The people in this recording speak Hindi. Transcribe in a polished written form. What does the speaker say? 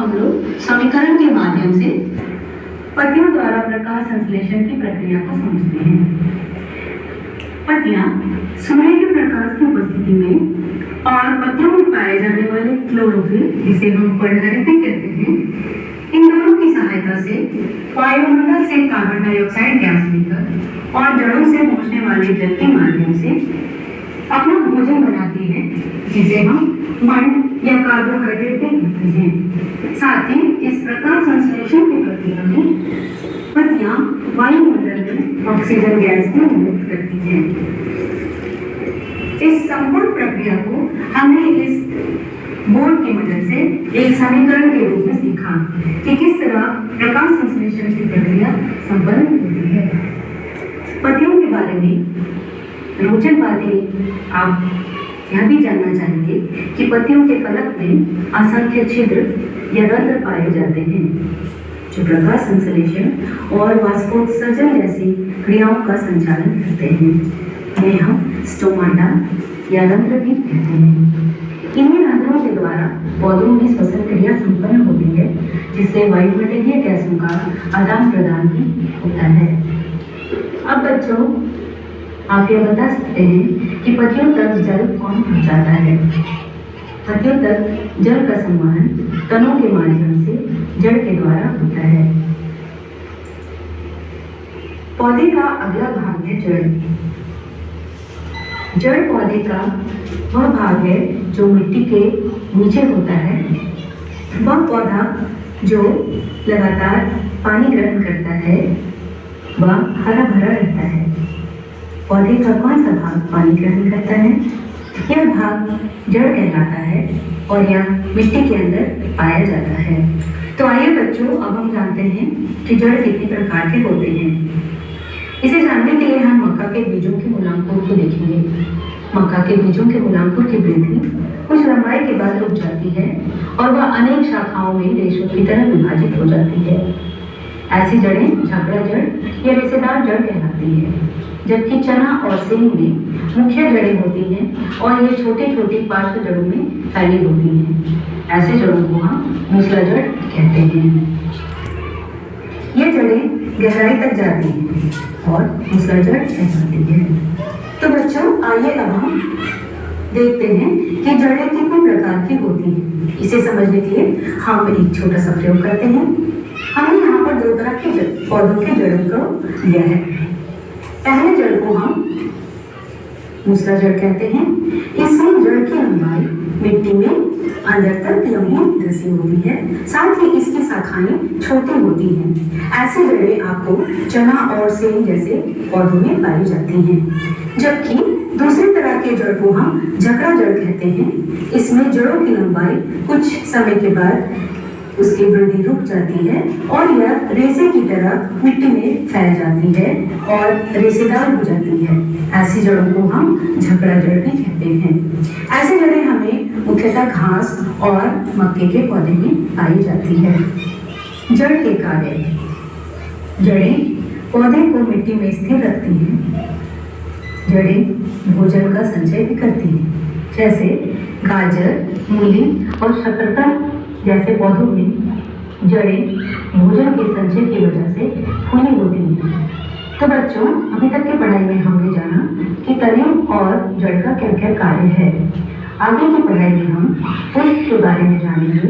हम लोग समीकरण के माध्यम से पत्तियों द्वारा प्रकाश संश्लेषण की प्रक्रिया को समझते हैं। पत्तियां सूर्य के प्रकाश की उपस्थिति में और पत्तियों में पाए जाने वाले क्लोरोफिल, जिसे हम पोलैरिटी कहते हैं, इन दोनों की सहायता से वायुमंडल से कार्बन डाइऑक्साइड गैस लेकर और जड़ों से पहुंचने वाले जल के माध्यम से अपना भोजन बनाती है, जिसे हम मंड या कार्बोहाइड्रेट भी कहते हैं। साथ ही इस प्रकाश संश्लेषण की प्रक्रिया में पत्तियां वायुमंडल में ऑक्सीजन गैस को मुक्त करती हैं। इस संपूर्ण प्रक्रिया को हमने इस बोर्ड की मदद से एक समीकरण के रूप में सीखा कि किस तरह प्रकाश संश्लेषण की प्रक्रिया संपन्न होती है। पत्तियों के बारे में रोचक बातें आप यह भी जानना चाहेंगे कि पत्तियों के फलक में असंख्य छिद्र या रंध्र पाए जाते हैं, जो प्रकाश संश्लेषण और वाष्पोत्सर्जन जैसी क्रियाओं का संचालन करते हैं। इन्हें हम स्टोमाटा या रंध्र भी कहते हैं। इन्हीं रंध्रों के द्वारा पौधों में श्वसन क्रिया संपन्न होती है, जिससे वायुमंडलीय गैसों का आदान प्रदान भी होता है। अब बच्चों, आप यह बता सकते हैं कि पत्तियों तक जल कौन पहुंचाता है। पत्तियों तक जल का संवहन तनों के माध्यम से जड़ के द्वारा होता है। पौधे का अगला भाग है जड़। जड़ पौधे का वह भाग है जो मिट्टी के नीचे होता है। वह पौधा जो लगातार पानी ग्रहण करता है, वह हरा भरा रहता है। पौधे का कौन सा भाग पानी ग्रहण करता है? यह भाग जड़ कहलाता है और यह मिट्टी के अंदर पाया जाता है। तो आइए बच्चों, अब हम जानते हैं कि जड़ कितने प्रकार के होते हैं। इसे जानने के लिए हम मक्का के बीजों के मूलांकुर को देखेंगे। मक्का के बीजों के मूलांकुर की वृद्धि कुछ लंबाई के बाद रुक जाती है और वह अनेक शाखाओं में रेशों की तरह विभाजित हो जाती है। ऐसी जड़ें झगड़ा जड़ या रेशेदार जड़ कहलाती है, जबकि चना और सेम में मुख्य जड़ें होती हैं और ये छोटी छोटी पार्श्व जड़ों में फैली होती हैं। ऐसे जड़ों को हम मूसला जड़ कहते हैं। ये जड़ें गहराई तक जाती हैं और मूसला जड़ कहलाती है। तो बच्चों, आइए अब हम देखते हैं कि जड़ें कितने प्रकार की होती हैं। इसे समझने के लिए हम एक छोटा सा प्रयोग करते हैं। हमने यहाँ पर दो तरह के पौधों के जड़ों को लिया है। पहले जड़ को हम मूसला जड़ कहते हैं। इसमें जड़ की लंबाई मिट्टी में अंदर तक लंबी धसी होती है, साथ ही इसकी शाखाएं छोटी होती हैं। ऐसी जड़ें आपको चना और सेम जैसे पौधों में पाई जाती हैं। जबकि दूसरी तरह के जड़ को हम झगड़ा जड़ कहते हैं। इसमें जड़ों की लंबाई कुछ समय के बाद उसकी वृद्धि रुक जाती है और यह रेशे की तरह मिट्टी में फैल जाती है और रेशेदार हो जाती है। ऐसी जड़ों को हम झगड़ा जड़ भी कहते हैं। ऐसी जड़ें हमें मुख्यतः घास और मक्के के पौधे में पाई जाती है। जड़ के कार्य। जड़ें पौधे को मिट्टी में स्थिर रखती हैं। जड़ें भोजन का संचय भी करती हैं, जैसे गाजर, मूली और शकरकंद जैसे पौधों में जड़ें भोजन के संचय की वजह से फूली होती हैं। तो बच्चों, अभी तक की पढ़ाई में हमने जाना कि तने और जड़ का क्या क्या कार्य है। आगे की पढ़ाई में हम पुष्प के बारे में जानेंगे।